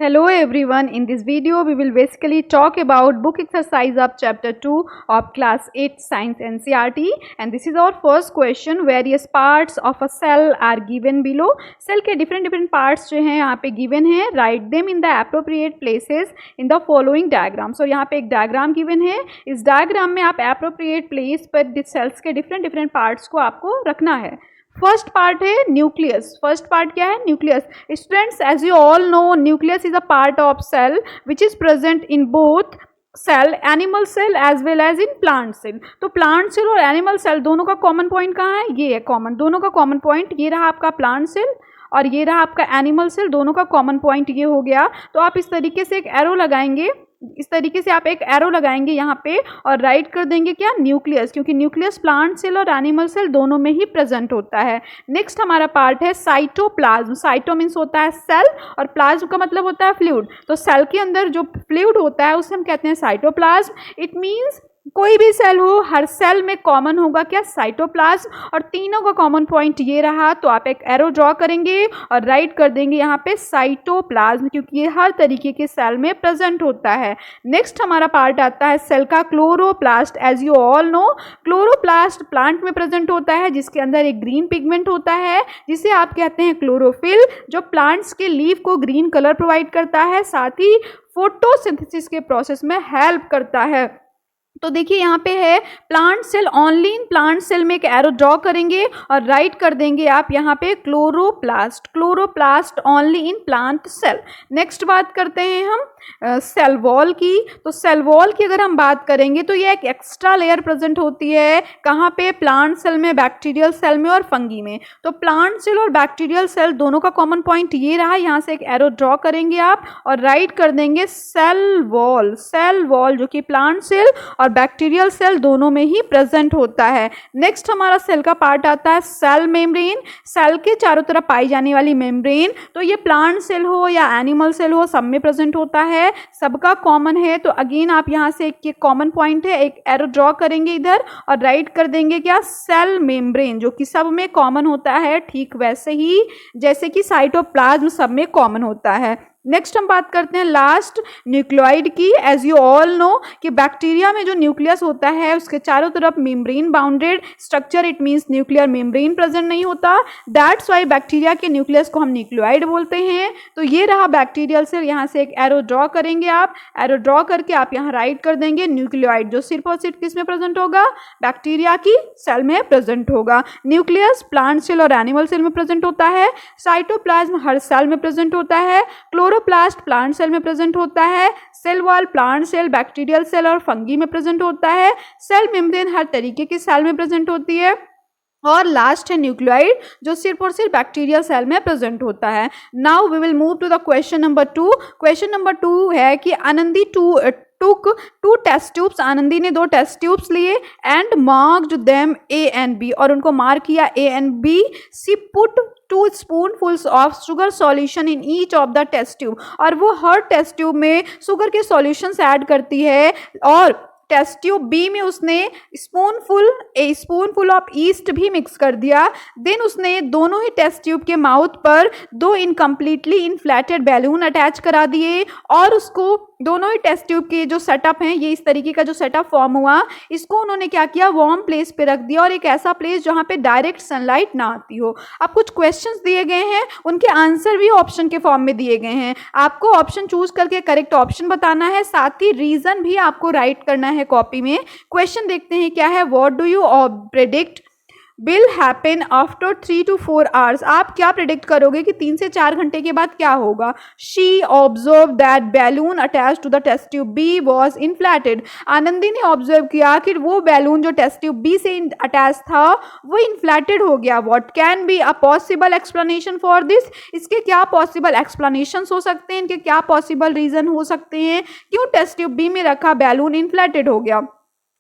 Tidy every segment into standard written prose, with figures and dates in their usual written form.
Hello everyone, in this video we will basically talk about book exercise of chapter 2 of class 8 science NCERT, and this is our first question. Various parts of a cell are given below. Cell के different parts जो हैं यहाँ पे given हैं. Write them in the appropriate places in the following diagram. So यहाँ पे एक diagram given है. इस diagram में आप appropriate place पर cells के different parts को आपको रखना है. फर्स्ट पार्ट है न्यूक्लियस. फर्स्ट पार्ट क्या है? Nucleus. Students, as you all know, nucleus is a part of cell which is present in both cell, animal cell as well as in plant cell. तो plant cell और animal cell दोनों का common point कहाँ है? ये है common. दोनों का कॉमन पॉइंट ये रहा आपका प्लांट सेल और ये रहा आपका एनिमल सेल. दोनों का कॉमन पॉइंट ये हो गया. तो आप इस तरीके से एक एरो लगाएंगे. इस तरीके से आप एक एरो लगाएंगे यहाँ पे और राइट कर देंगे क्या? न्यूक्लियस, क्योंकि न्यूक्लियस प्लांट सेल और एनिमल सेल दोनों में ही प्रेजेंट होता है. नेक्स्ट हमारा पार्ट है साइटोप्लाज्म. साइटो मीन्स होता है सेल और प्लाज्म का मतलब होता है फ्लूइड. तो सेल के अंदर जो फ्लूइड होता है उसे हम कहते हैं साइटोप्लाज्म. इट मीन्स कोई भी सेल हो, हर सेल में कॉमन होगा क्या? साइटोप्लाज्म. और तीनों का कॉमन पॉइंट ये रहा. तो आप एक एरो ड्रॉ करेंगे और राइट कर देंगे यहाँ पे साइटोप्लाज्म, क्योंकि ये हर तरीके के सेल में प्रेजेंट होता है. नेक्स्ट हमारा पार्ट आता है सेल का chloroplast. As you all know, chloroplast plant में प्रेजेंट होता है जिसके अंदर एक ग्रीन पिगमेंट होता है जिसे आप कहते हैं क्लोरोफिल, जो प्लांट्स के लीफ को ग्रीन कलर प्रोवाइड करता है, साथ ही फोटोसिंथेसिस के प्रोसेस में हेल्प करता है. तो देखिए यहाँ पे है plant cell. Only in plant cell में एक एरो ड्रॉ करेंगे और राइट कर देंगे आप यहाँ पे chloroplast. Chloroplast only in plant cell. Next बात करते हैं हम सेल वॉल की. तो सेल वॉल की अगर हम बात करेंगे तो ये एक एक्स्ट्रा लेयर प्रेजेंट होती है. कहाँ पे? प्लांट सेल में, बैक्टीरियल सेल में और फंगी में. तो प्लांट सेल और बैक्टीरियल सेल दोनों का कॉमन पॉइंट ये रहा. यहाँ से एक एरो ड्रॉ करेंगे आप और राइट कर देंगे सेल वॉल. सेल वॉल जो कि प्लांट सेल और बैक्टीरियल सेल दोनों में ही प्रेजेंट होता है. नेक्स्ट हमारा सेल का पार्ट आता है सेल मेम्ब्रेन. सेल के चारों तरफ पाई जाने वाली मेम्ब्रेन. तो ये प्लांट सेल हो या एनिमल सेल हो, सब में प्रेजेंट होता है, सबका कॉमन है. तो अगेन आप यहाँ से एक कॉमन पॉइंट है, एक एरो ड्रॉ करेंगे इधर और राइट कर देंगे क्या? सेल मेम्ब्रेन, जो कि सब में कॉमन होता है, ठीक वैसे ही जैसे कि साइटोप्लाज्म सब में कॉमन होता है. नेक्स्ट हम बात करते हैं लास्ट न्यूक्लियोइड की. एज यू ऑल नो कि बैक्टीरिया में जो न्यूक्लियस होता है उसके चारों तरफ membrane bounded structure, it means nuclear membrane present नहीं होता. दैट्स वाई बैक्टीरिया के न्यूक्लियस को हम न्यूक्लियोइड बोलते हैं. तो ये रहा बैक्टीरियल सेल. यहाँ से एक एरो ड्रॉ करेंगे आप. एरो ड्रॉ करके आप यहाँ राइट कर देंगे न्यूक्लियोइड, जो सिर्फ और सिर्फ किस में प्रेजेंट होगा? बैक्टीरिया की सेल में प्रेजेंट होगा. न्यूक्लियस प्लांट सेल और एनिमल सेल में प्रेजेंट होता है. साइटोप्लाज्म हर सेल में प्रेजेंट होता है. क्लोरोप्लास्ट प्लांट सेल में प्रेजेंट होता है. Cell wall plant cell, bacterial cell और फंगी में प्रेजेंट होता है. सेल मेम्ब्रेन हर तरीके की सेल में प्रेजेंट होती है. और लास्ट है न्यूक्लियोइड, जो सिर्फ और सिर्फ बैक्टीरियल सेल में प्रेजेंट होता है. Now we will move to the question number 2. Question number 2 है कि Anandi took two test tubes. Anandi ने 2 टेस्ट ट्यूब्स लिए and marked them A and B, और उनको मार्क किया A and B. She put 2 spoonfuls of sugar solution in each of the test tube, और वो हर टेस्ट ट्यूब में शुगर के सॉल्यूशंस ऐड करती है. और टेस्ट ट्यूब बी में उसने स्पूनफुल ऑफ ईस्ट भी मिक्स कर दिया. देन उसने दोनों ही टेस्ट ट्यूब के माउथ पर 2 इनकम्प्लीटली इन्फ्लेटेड बैलून अटैच करा दिए, और उसको दोनों ही टेस्ट ट्यूब के जो सेटअप हैं, ये इस तरीके का जो सेटअप फॉर्म हुआ, इसको उन्होंने क्या किया? वार्म प्लेस पे रख दिया, और एक ऐसा प्लेस जहाँ पे डायरेक्ट सनलाइट ना आती हो. अब कुछ क्वेश्चंस दिए गए हैं, उनके आंसर भी ऑप्शन के फॉर्म में दिए गए हैं. आपको ऑप्शन चूज करके करेक्ट ऑप्शन बताना है, साथ ही रीजन भी आपको राइट करना है कॉपी में. क्वेश्चन देखते हैं क्या है. What do you predict will happen after 3 to 4 hours. आप क्या प्रिडिक्ट करोगे कि 3 से 4 घंटे के बाद क्या होगा? She observe that balloon attach to the test tube B was inflated. Anandi ने ऑब्जर्व किया कि वो बैलून जो टेस्ट ट्यूब बी से अटैच था वो इन्फ्लैटेड हो गया. What can be a possible explanation for this. इसके क्या पॉसिबल एक्सप्लेनेशन हो सकते हैं, इनके क्या पॉसिबल रीजन हो सकते हैं क्यों टेस्ट ट्यूब बी में रखा बैलून इन्फ्लैटेड हो गया?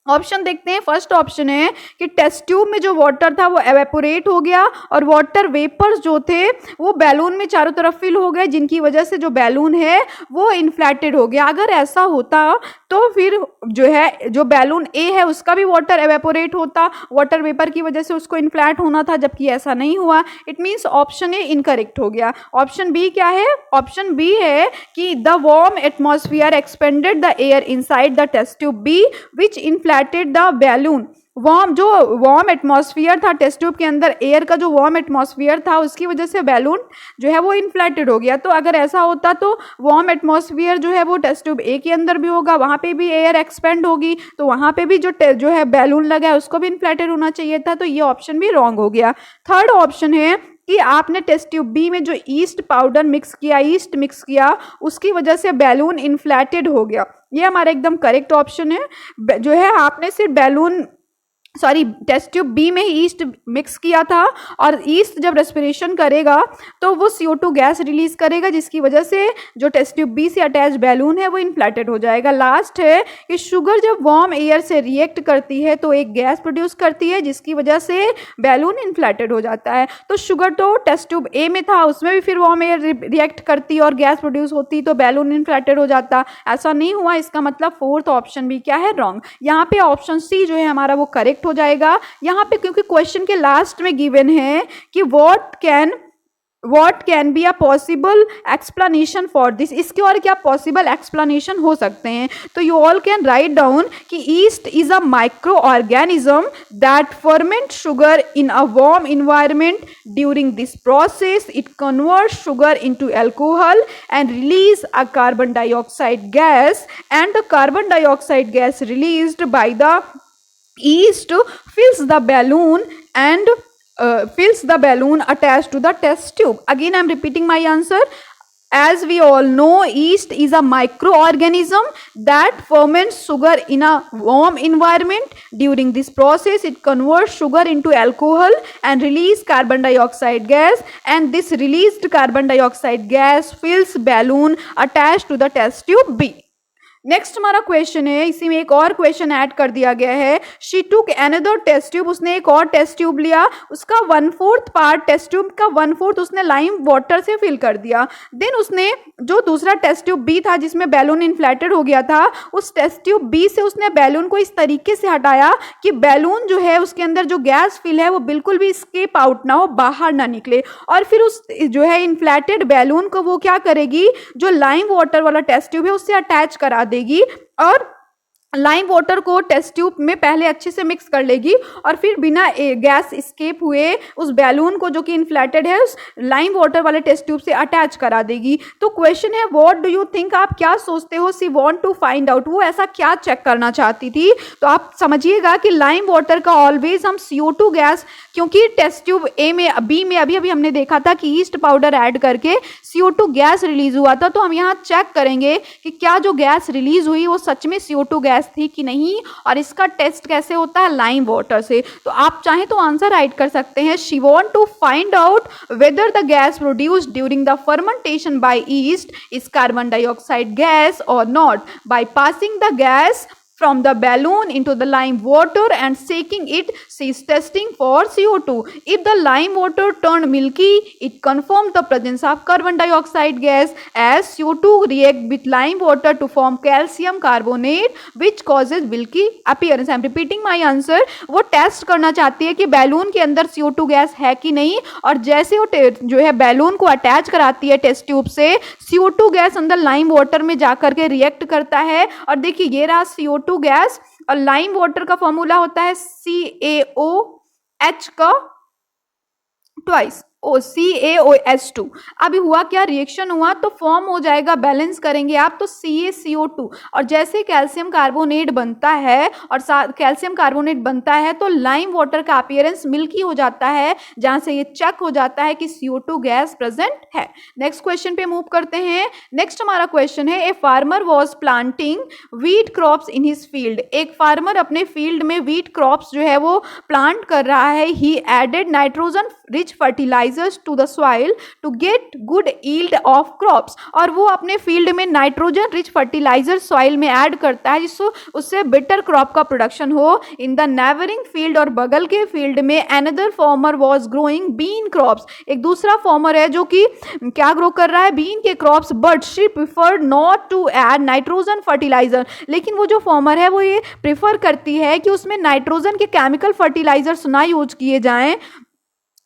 ऑप्शन देखते हैं। फर्स्ट ऑप्शन है कि टेस्ट ट्यूब में जो वाटर था वो एवेपोरेट हो गया और वाटर वेपर्स जो थे वो बैलून में चारों तरफ फिल हो गए, जिनकी वजह से जो बैलून है वो इन्फ्लेटेड हो गया। अगर ऐसा होता तो फिर जो है जो बैलून ए है उसका भी वाटर एवेपोरेट होता, वाटर वेपर की वजह से उसको इन्फ्लैट होना था, जबकि ऐसा नहीं हुआ। It means option A incorrect हो गया। ऑप्शन बी क्या है? ऑप्शन बी है कि the warm atmosphere expanded the air inside the test tube B which inflated the balloon. Warm atmosphere था टेस्ट ट्यूब के अंदर, एयर का जो वार्म एटमॉस्फेयर था उसकी वजह से बैलून जो है वो इन्फ्लेटेड हो गया। तो अगर ऐसा होता तो वार्म एटमॉस्फेयर जो है वो टेस्ट ट्यूब ए के अंदर भी होगा, वहाँ पे भी एयर एक्सपेंड होगी, तो वहाँ पे भी जो है बैलून लगा है उसको भी इन्फ्लेटेड होना चाहिए था। तो ये ऑप्शन भी रॉन्ग हो गया। थर्ड ऑप्शन है कि आपने टेस्ट ट्यूब बी में जो ईस्ट पाउडर मिक्स किया उसकी वजह से बैलून इन्फ्लेटेड हो गया। ये हमारा एकदम करेक्ट ऑप्शन है। जो है आपने सिर्फ टेस्ट ट्यूब बी में ही ईस्ट मिक्स किया था और ईस्ट जब रेस्पिरेशन करेगा तो वो CO2 गैस रिलीज करेगा, जिसकी वजह से जो टेस्ट ट्यूब बी से अटैच बैलून है वो इन्फ्लेटेड हो जाएगा। लास्ट है कि शुगर जब वार्म एयर से रिएक्ट करती है तो एक गैस प्रोड्यूस करती है, जिसकी वजह से बैलून इन्फ्लेटेड हो जाता है। तो शुगर तो टेस्ट ट्यूब ए में था, उसमें भी फिर वार्म एयर रिएक्ट करती और गैस प्रोड्यूस होती तो बैलून इन्फ्लेटेड हो जाता। ऐसा नहीं हुआ, इसका मतलब फोर्थ ऑप्शन भी क्या है? रॉन्ग। यहाँ पे ऑप्शन सी जो है हमारा वो करेक्ट हो जाएगा। यहाँ पे क्योंकि क्वेश्चन के लास्ट में गिवन है कि what can be a possible explanation for this, इसके और क्या पॉसिबल एक्सप्लेनेशन हो सकते हैं। तो you all can write down कि yeast is a micro organism that ferment sugar in a warm environment. During this process it converts sugar into alcohol and release a carbon dioxide gas, and the carbon dioxide gas released by the yeast fills the balloon attached to the test tube. Again I am repeating my answer. As we all know, yeast is a microorganism that ferments sugar in a warm environment. During this process it converts sugar into alcohol and release carbon dioxide gas, and this released carbon dioxide gas fills balloon attached to the test tube B. Next हमारा question है, इसी में एक और question add कर दिया गया है। She took another test tube, उसने एक और टेस्ट ट्यूब लिया, उसका 1/4 पार्ट टेस्ट ट्यूब का 1/4 उसने लाइम वाटर से फिल कर दिया। देन उसने जो दूसरा टेस्ट ट्यूब बी था जिसमें बैलून इन्फ्लेटेड हो गया था, उस टेस्ट ट्यूब बी से उसने बैलून को इस तरीके से हटाया कि बैलून जो है उसके अंदर जो गैस फिल है वो बिल्कुल भी स्केप आउट ना हो, बाहर ना निकले। और फिर उस जो है इन्फ्लेटेड बैलून को वो क्या करेगी, जो लाइम वाटर वाला टेस्ट ट्यूब है उससे अटैच करा देगी और लाइम वाटर को टेस्ट ट्यूब में पहले अच्छे से मिक्स कर लेगी और फिर बिना गैस स्केप हुए उस बैलून को जो कि इन्फ्लेटेड है उस लाइम वाटर वाले टेस्ट ट्यूब से अटैच करा देगी। तो क्वेश्चन है व्हाट डू यू थिंक, आप क्या सोचते हो? She want to find out, वो ऐसा क्या चेक करना चाहती थी? तो आप समझिएगा कि लाइम वाटर का ऑलवेज हम CO2 गैस, क्योंकि टेस्ट ट्यूब बी में अभी हमने देखा था कि ईस्ट पाउडर ऐड करके CO2 गैस रिलीज हुआ था, तो हम यहाँ चेक करेंगे कि क्या जो गैस रिलीज हुई वो सच में CO2 गैस थी कि नहीं, और इसका टेस्ट कैसे होता है? लाइम वाटर से। तो आप चाहें तो आंसर राइट कर सकते हैं, she want to find out whether the gas produced during the fermentation by yeast is carbon dioxide gas और not, by passing the gas from the balloon into the lime water and shaking it, she is testing for CO2. If the lime water turned milky, it confirmed the presence of carbon dioxide gas, as CO2 react with lime water to form calcium carbonate which causes milky appearance. I am repeating my answer. वो test करना चाहती है कि balloon के अंदर CO2 gas है कि नहीं, और जैसे वो जो है बैलून को अटैच कराती है टेस्ट ट्यूब से, CO2 गैस अंदर लाइम वाटर में जाकर के रिएक्ट करता है। और देखिए ये रहा CO2 गैस, और लाइम वाटर का फॉर्मूला होता है CaOH का ट्वाइस CaOH2। अभी हुआ क्या, रिएक्शन हुआ तो फॉर्म हो जाएगा, बैलेंस करेंगे आप तो CaCO2, और जैसे कैल्शियम कार्बोनेट बनता है और कैल्शियम कार्बोनेट बनता है तो लाइम वाटर का अपीयरेंस मिल्की हो जाता है, जहां से ये चेक हो जाता है कि CO2 गैस प्रेजेंट है। नेक्स्ट क्वेश्चन पे मूव करते हैं। नेक्स्ट हमारा क्वेश्चन है, a farmer was planting wheat crops in his field. एक फार्मर अपने फील्ड में वीट क्रॉप्स जो है वो प्लांट कर रहा है। He added nitrogen rich fertilizers to the soil to get good yield of crops। और वो अपने फील्ड में नाइट्रोजन रिच फर्टिलाइजर सॉइल में ऐड करता है जिससे उससे बेटर क्रॉप का प्रोडक्शन हो। इन द नेबरिंग फील्ड और बगल के फील्ड में another farmer was growing bean crops, एक दूसरा फार्मर है जो कि क्या ग्रो कर रहा है, बीन के crops, but she preferred not to add nitrogen fertiliser, लेकिन वो जो फार्मर है वो ये प्रिफर करती है कि उसमें नाइट्रोजन के केमिकल फर्टिलाइजर्स ना यूज किए जाएं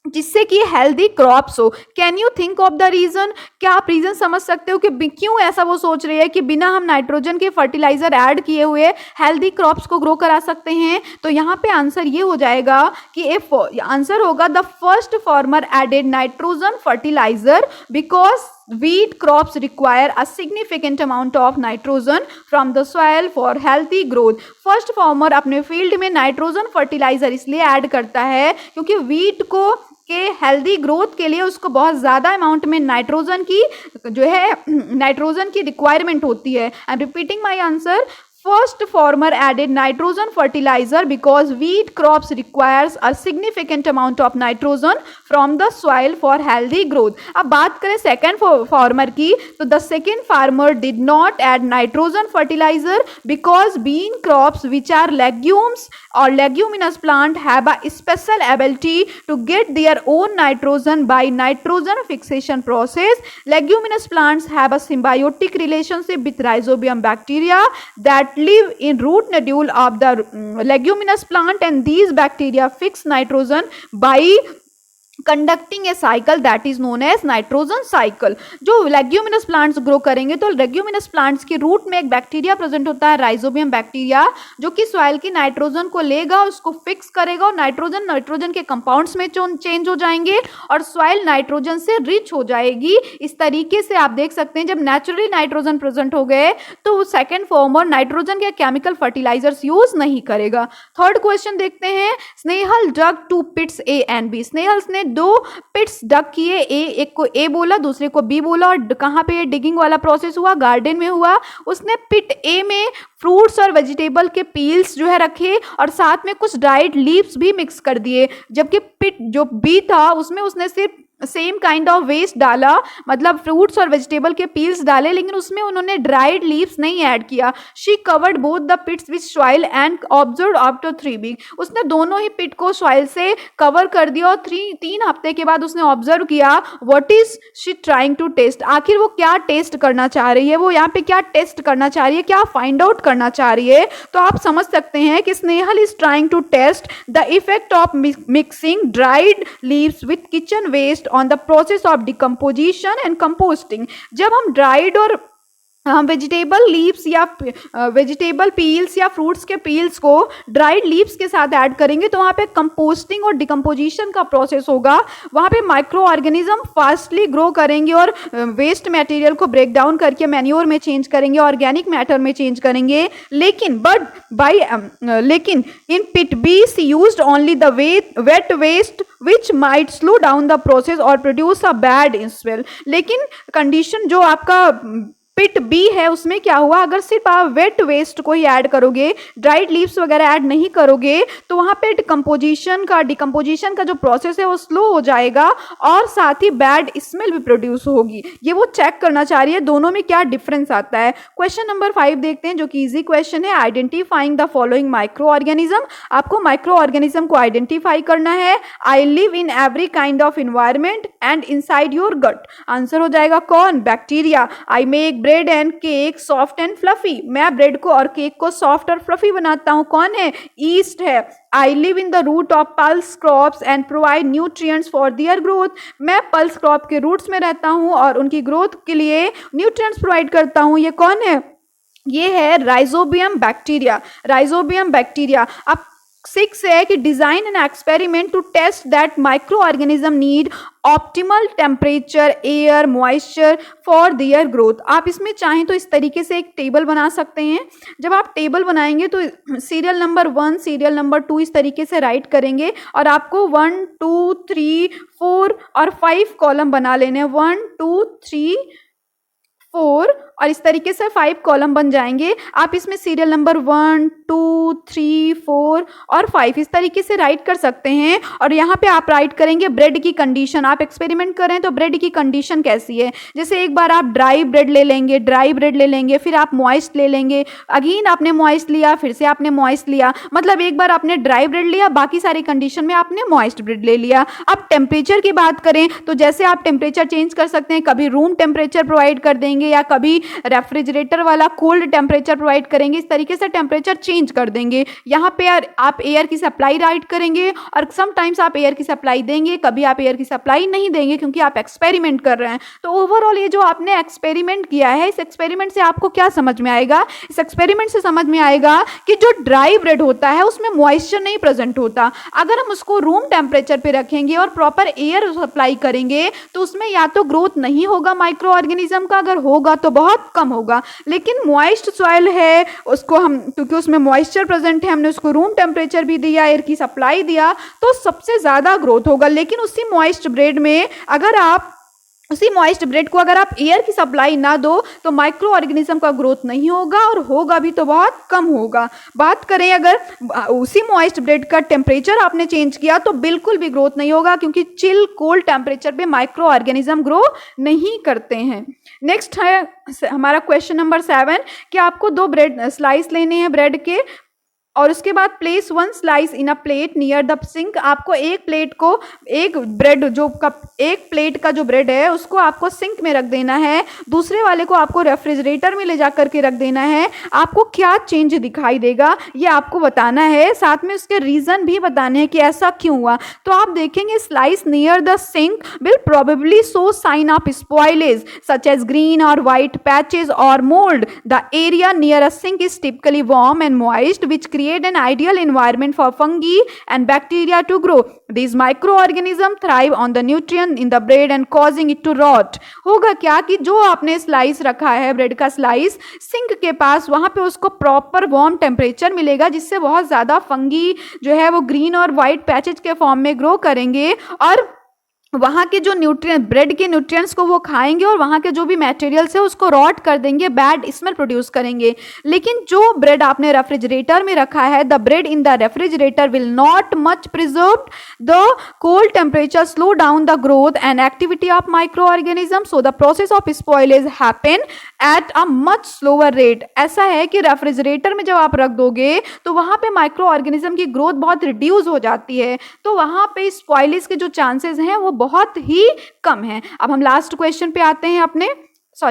जिससे कि हेल्दी क्रॉप्स हो। Can you think of the reason, क्या आप रीजन समझ सकते हो कि क्यों ऐसा वो सोच रही है कि बिना हम नाइट्रोजन के फर्टिलाइजर ऐड किए हुए हेल्दी क्रॉप्स को ग्रो करा सकते हैं? तो यहाँ पे आंसर ये हो जाएगा कि आंसर होगा the first farmer added nitrogen fertiliser because wheat crops require a significant amount of nitrogen from the soil for healthy growth। First farmer अपने फील्ड में नाइट्रोजन फर्टिलाइजर इसलिए ऐड करता है क्योंकि वीट को के हेल्दी ग्रोथ के लिए उसको बहुत ज़्यादा अमाउंट में नाइट्रोजन की जो है नाइट्रोजन की रिक्वायरमेंट होती है। I am repeating my answer, first farmer added nitrogen fertilizer because wheat crops requires a significant amount of nitrogen from the soil for healthy growth। अब बात करें सेकेंड फार्मर की, तो the second farmer did not add nitrogen fertilizer because bean crops which are legumes or leguminous plant have a special ability to get their own nitrogen by nitrogen fixation process। Leguminous plants have a symbiotic relationship with rhizobium bacteria that live in root nodule of the leguminous plant and these bacteria fix nitrogen by conducting a cycle that is known as nitrogen cycle. जो leguminous plants grow करेंगे तो leguminous plants के root में एक bacteria present होता है, rhizobium bacteria, जो कि सॉइल की नाइट्रोजन को लेगा, उसको फिक्स करेगा और नाइट्रोजन के कंपाउंड्स में चेंज हो जाएंगे और सॉइल नाइट्रोजन से रिच हो जाएगी। इस तरीके से आप देख सकते हैं जब नेचुरली नाइट्रोजन प्रेजेंट हो गए तो सेकेंड फार्मर नाइट्रोजन के केमिकल फर्टिलाइजर्स यूज नहीं करेगा। थर्ड क्वेश्चन देखते हैं, स्नेहल डग to पिट्स A and B. Snehal's ने दो पिट्स डग किए, एक को ए बोला दूसरे को बी बोला और कहाँ पे डिगिंग वाला प्रोसेस हुआ, गार्डन में हुआ। उसने पिट ए में फ्रूट्स और वेजिटेबल के पील्स जो है रखे और साथ में कुछ ड्राइड लीव्स भी मिक्स कर दिए, जबकि पिट जो बी था उसमें उसने सिर्फ सेम काइंड ऑफ वेस्ट डाला, मतलब फ्रूट्स और वेजिटेबल के पील्स डाले, लेकिन उसमें उन्होंने ड्राइड लीव्स नहीं ऐड किया। She covered both the pits with soil and observe after 3 week. उसने दोनों ही पिट को सॉइल से कवर कर दिया और 3 हफ्ते के बाद उसने ऑब्जर्व किया what is she trying to test, आखिर वो क्या टेस्ट करना चाह रही है, वो यहाँ पे क्या टेस्ट करना चाह रही है, क्या फाइंड आउट करना चाह रही है। तो आप समझ सकते हैं कि Snehal is trying to test the effect of mixing dried leaves with kitchen waste on the process of decomposition and composting. जब हम ड्राइड और वेजिटेबल लीव्स या वेजिटेबल पील्स या फ्रूट्स के पील्स को ड्राइड लीव्स के साथ ऐड करेंगे तो वहाँ पे कंपोस्टिंग और डिकम्पोजिशन का प्रोसेस होगा। वहाँ पे माइक्रो ऑर्गेनिज्म फास्टली ग्रो करेंगे और वेस्ट मटेरियल को ब्रेक डाउन करके मैन्योर में चेंज करेंगे, ऑर्गेनिक मैटर में चेंज करेंगे। लेकिन लेकिन in pit B she used only the wet waste which might slow down the process और प्रोड्यूस अ बैड स्मेल। लेकिन कंडीशन जो आपका पिट बी है उसमें क्या हुआ, अगर सिर्फ आप वेट वेस्ट को ही ऐड करोगे, ड्राइड लीव्स वगैरह ऐड नहीं करोगे तो वहाँ पे डिकम्पोजिशन का जो प्रोसेस है वो स्लो हो जाएगा और साथ ही बैड स्मेल भी प्रोड्यूस होगी। ये वो चेक करना चाह रही है दोनों में क्या डिफरेंस आता है। क्वेश्चन नंबर 5 देखते हैं जो कि इजी क्वेश्चन है, identifying the following micro organism. आपको माइक्रो ऑर्गेनिज्म को आइडेंटिफाई करना है। I live in every kind of environment and inside your gut. Answer हो जाएगा कौन, bacteria. I make bread and cake soft and fluffy. मैं bread को और केक को सॉफ्ट और फ्लफी बनाता हूँ, कौन है, ईस्ट है। I live in the root of pulse crops and provide nutrients for their growth. मैं पल्स क्रॉप के रूट्स में रहता हूँ और उनकी ग्रोथ के लिए न्यूट्रिएंट्स प्रोवाइड करता हूँ। ये कौन है, ये है राइजोबियम बैक्टीरिया। Rhizobium bacteria. अब 6 है कि design an experiment to test that micro organism need optimal temperature, air, moisture for their growth. आप इसमें चाहें तो इस तरीके से एक टेबल बना सकते हैं। जब आप टेबल बनाएंगे तो सीरियल नंबर 1, सीरियल नंबर 2 इस तरीके से राइट करेंगे और आपको 1, 2, 3, 4 और 5 कॉलम बना लेने हैं। 1, 2, 3, 4 और इस तरीके से 5 कॉलम बन जाएंगे। आप इसमें सीरियल नंबर 1, 2, 3, 4 और 5 इस तरीके से राइट कर सकते हैं। और यहाँ पे आप राइट करेंगे ब्रेड की कंडीशन। आप एक्सपेरिमेंट करें तो ब्रेड की कंडीशन कैसी है, जैसे एक बार आप ड्राई ब्रेड ले लेंगे, फिर आप मॉइस्ट ले लेंगे, अगेन आपने मॉइस्ट लिया, फिर से आपने मॉइस्ट लिया, मतलब एक बार आपने ड्राई ब्रेड लिया, बाकी सारी कंडीशन में आपने मॉइस्ट ब्रेड ले लिया। अब टेम्परेचर की बात करें तो जैसे आप टेम्परेचर चेंज कर सकते हैं, कभी रूम टेम्परेचर प्रोवाइड कर देंगे या कभी रेफ्रिजरेटर वाला कोल्ड टेम्परेचर प्रोवाइड करेंगे, इस तरीके से टेम्परेचर चेंज कर देंगे। यहाँ पे आप एयर की सप्लाई राइट करेंगे और समटाइम्स आप एयर की सप्लाई देंगे, कभी आप एयर की सप्लाई नहीं देंगे क्योंकि आप एक्सपेरिमेंट कर रहे हैं। तो ओवरऑल ये जो आपने एक्सपेरिमेंट किया है, इस एक्सपेरिमेंट से आपको क्या समझ में आएगा, इस एक्सपेरिमेंट से समझ में आएगा कि जो ड्राई ब्रेड होता है उसमें मॉइस्चर नहीं प्रेजेंट होता। अगर हम उसको रूम टेम्परेचर पे रखेंगे और प्रॉपर एयर सप्लाई करेंगे तो उसमें या तो ग्रोथ नहीं होगा माइक्रो ऑर्गेनिज्म का, अगर होगा तो बहुत कम होगा। लेकिन मॉइस्ट सॉइल है, उसको हम क्योंकि उसमें मॉइस्चर प्रेजेंट है, हमने उसको रूम टेम्परेचर भी दिया, एयर की सप्लाई दिया, तो सबसे ज़्यादा ग्रोथ होगा। लेकिन उसी मॉइस्ट ब्रेड में अगर आप एयर की सप्लाई ना दो तो माइक्रो ऑर्गेनिज्म का ग्रोथ नहीं होगा और होगा भी तो बहुत कम होगा। बात करें अगर उसी मॉइस्ट ब्रेड का टेम्परेचर आपने चेंज किया तो बिल्कुल भी ग्रोथ नहीं होगा, क्योंकि चिल कोल्ड टेम्परेचर पे माइक्रो ऑर्गेनिज्म ग्रो नहीं करते हैं। नेक्स्ट है हमारा क्वेश्चन नंबर 7 कि आपको 2 ब्रेड स्लाइस लेने हैं ब्रेड के, और उसके बाद place 1 slice in a plate near the sink. आपको एक प्लेट का जो ब्रेड है उसको आपको सिंक में रख देना है, दूसरे वाले को आपको रेफ्रिजरेटर में ले जा करके रख देना है। आपको क्या चेंज दिखाई देगा ये आपको बताना है, साथ में उसके रीज़न भी बताने हैं कि ऐसा क्यों हुआ। तो आप देखेंगे slice near the sink will probably show sign of spoilage such as green और वाइट पैचेज और mould. The area near a sink is typically warm and moist which create an ideal environment for fungi and bacteria to grow. These microorganisms thrive on the nutrient in the bread and causing it to rot. होगा क्या कि जो आपने slice रखा है bread का slice sink के पास, वहां पे उसको प्रॉपर वार्म टेम्परेचर मिलेगा जिससे बहुत ज़्यादा फंगी जो है वो ग्रीन और वाइट पैचेज के फॉर्म में ग्रो करेंगे और वहाँ के जो न्यूट्रिएंट ब्रेड के न्यूट्रिएंट्स को वो खाएंगे और वहाँ के जो भी मटेरियल्स है उसको रॉट कर देंगे, बैड स्मेल प्रोड्यूस करेंगे। लेकिन जो ब्रेड आपने रेफ्रिजरेटर में रखा है, the bread in the refrigerator will not much preserved, the cold temperature slow down the growth and activity of micro organism, so the process of spoilage happen at a much slower rate. ऐसा है कि refrigerator में जब आप रख दोगे तो वहाँ पे माइक्रो ऑर्गेनिज्म की ग्रोथ बहुत रिड्यूस हो जाती है, तो वहाँ पे स्पॉइलेज के जो चांसेस हैं वो बहुत ही कम है। अब हम लास्ट क्वेश्चन पे आते हैं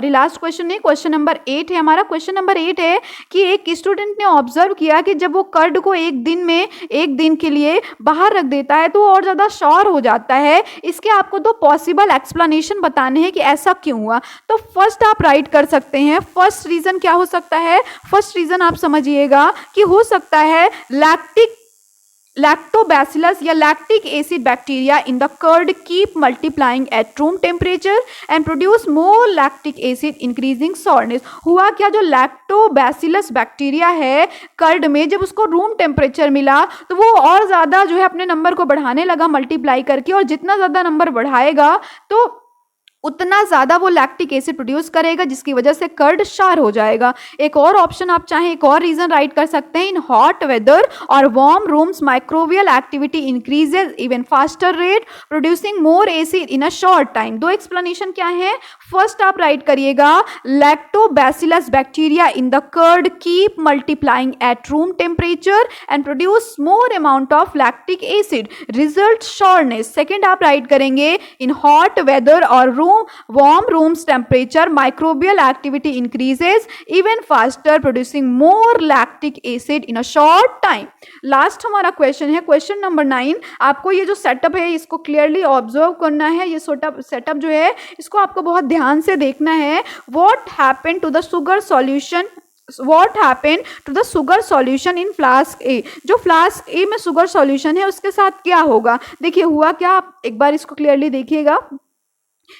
लास्ट क्वेश्चन नहीं, क्वेश्चन नंबर 8 है हमारा। क्वेश्चन नंबर 8 है कि एक स्टूडेंट ने ऑब्जर्व किया कि जब वो कर्ड को एक दिन के लिए बाहर रख देता है तो वो और ज़्यादा शॉर हो जाता है। इसके आपको 2 पॉसिबल एक्सप्लेनेशन बताने हैं कि ऐसा क्यों हुआ। तो फर्स्ट आप राइट कर सकते हैं, फर्स्ट रीज़न क्या हो सकता है, फर्स्ट रीज़न आप समझिएगा कि हो सकता है lactobacillus या lactic acid bacteria in the curd keep multiplying at room temperature and produce more lactic acid increasing sourness। हुआ क्या, जो lactobacillus बैक्टीरिया है कर्ड में, जब उसको रूम टेम्परेचर मिला तो वो और ज़्यादा जो है अपने नंबर को बढ़ाने लगा मल्टीप्लाई करके, और जितना ज़्यादा नंबर बढ़ाएगा तो उतना ज़्यादा वो लैक्टिक एसिड प्रोड्यूस करेगा जिसकी वजह से कर्ड शार हो जाएगा। एक और ऑप्शन आप चाहें, एक और रीज़न राइट कर सकते हैं, इन हॉट वेदर और warm rooms microbial activity increases even faster rate producing more acid in a short time. 2 explanation क्या है, फर्स्ट आप राइट करिएगा lactobacillus bacteria in the curd keep multiplying at room temperature and produce more amount of lactic acid, result shortness. Second आप write करेंगे in hot weather और warm rooms temperature microbial activity increases even faster producing more lactic acid in a short time। Last हमारा question है question number 9। आपको ये जो setup है इसको क्लियरली ऑब्जर्व करना है, ये सेटअप जो है इसको आपको बहुत ध्यान से देखना है। What happened to the sugar solution in flask A, जो फ्लास्क ए में शुगर सॉल्यूशन है उसके साथ क्या होगा। देखिए हुआ क्या, आप एक बार इसको क्लियरली देखिएगा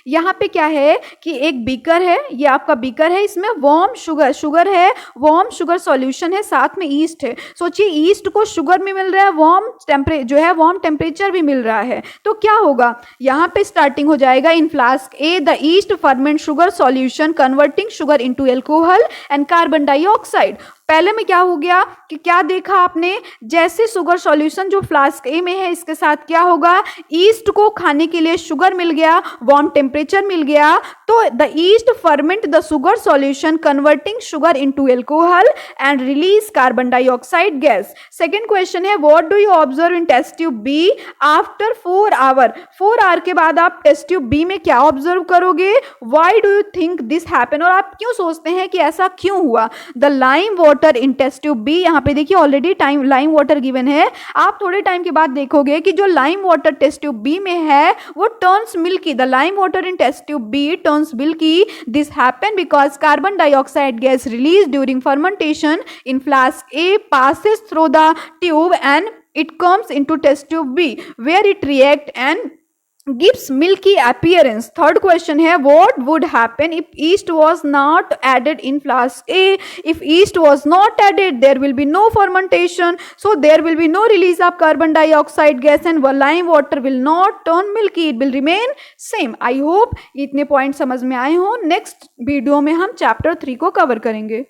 यहाँ पे क्या है कि एक बीकर है, ये आपका बीकर है, इसमें वार्म शुगर है, वार्म शुगर सॉल्यूशन है, साथ में ईस्ट है। सोचिए ईस्ट को शुगर में मिल रहा है, वार्म टेम्परेचर भी मिल रहा है, तो क्या होगा, यहाँ पे स्टार्टिंग हो जाएगा in flask A the yeast ferment sugar solution converting sugar into alcohol and carbon dioxide. पहले में क्या हो गया कि क्या देखा आपने, जैसे शुगर सॉल्यूशन जो फ्लास्क ए में है इसके साथ क्या होगा, ईस्ट को खाने के लिए शुगर मिल गया, वार्म टेम्परेचर मिल गया, तो the yeast ferment the sugar solution converting sugar into alcohol and release carbon dioxide gas. Second question है what do you observe in test tube B after 4 hour. 4 hour के बाद आप test tube B में क्या observe करोगे, why do you think this happen, और आप क्यों सोचते हैं कि ऐसा क्यों हुआ। The lime water in test tube B, यहाँ पे देखिए ऑलरेडी लाइम वाटर गिवन है, आप थोड़े टाइम के बाद देखोगे कि जो lime water test tube B में है वो turns milky, the lime water in test tube B turns milky. This happen because carbon dioxide gas release during fermentation in flask A passes through the tube and it comes into test tube B where it react and gives milky appearance. Third question है what would happen if yeast was not added in flask A. If yeast was not added there will be no fermentation, so there will be no release of carbon dioxide gas and lime water will not turn milky, it will remain same. I hope इतने point समझ में आए हो। Next video में हम chapter 3 को cover करेंगे।